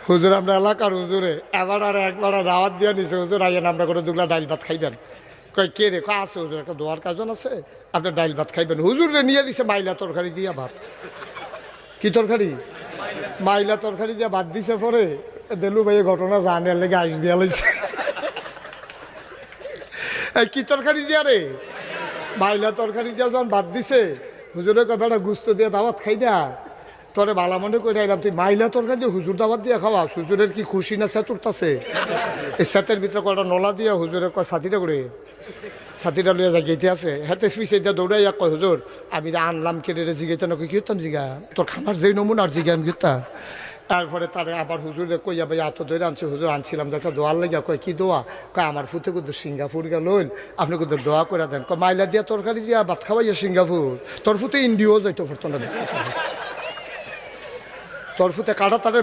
হুজুর আমরা এলাকার হুজুরে এবার আর একবার দাওয়াত দিয়ে নিছে, হুজুর আইয়েন আমরা করে দুগলা ডাইল ভাত খাইবেন। কয় কে রে? কয় আছে হুজুর, একটা দোয়ার কাজন আছে, আপনার ডাইল ভাত খাইবেন। হুজুরে নিয়ে দিছে মাইলা তরকারি দিয়া ভাত। কি তরকারি? মাইলা তরকারি দিয়া ভাত দিছে। পরে দেলু ভাই ঘটনা জানার লেগে আইস দিয়া লাইছে। এই কি তরকারি দিয়া রে? মাইলা তরকারি দিয়া যখন ভাত দিছে, হুজুরে কয় বেটা গুস্ত দিয়ে দাওয়াত খাই না, তোরে ভালো মনে করে আইলাম, তুই মাইলা তরকারি দিয়ে হুজুর দাওয়াত দিয়ে খাওয়া। হুজুরের কি খুশি না সেতুরতাছে? এই সেতের ভিতরে কয়টা নলা দিয়া হুজুরে কয় ছাতিটা করে, ছাতিটা লইয়া যাই গেতে আছে। হাতে পিছিয়ে দিয়া দৌড়াইয়া কয় হুজুর আমি আনলাম কেটে রে জিগাইতে না, কি হতাম জিগা তোর খানার যেই নমুনা আর জিগা আমি গিতা। তারপরে তারে আবার হুজুরে কইয়া ভাই এত ধরে আনছে, হুজুর আনছিলাম তো একটা দোয়ার লেগে। কয় কি দোয়া? কয় আমার ফুতে কিন্তু সিঙ্গাপুর গেল, আপনি কিন্তু দোয়া করে দেন। কয় মাইলা দিয়া তরকারি দিয়া ভাত খাওয়াইয়া সিঙ্গাপুর, তোর ফুতে ইন্ডিয়াও যাইতো পারতো না, তোর ফুতে কাটা তারে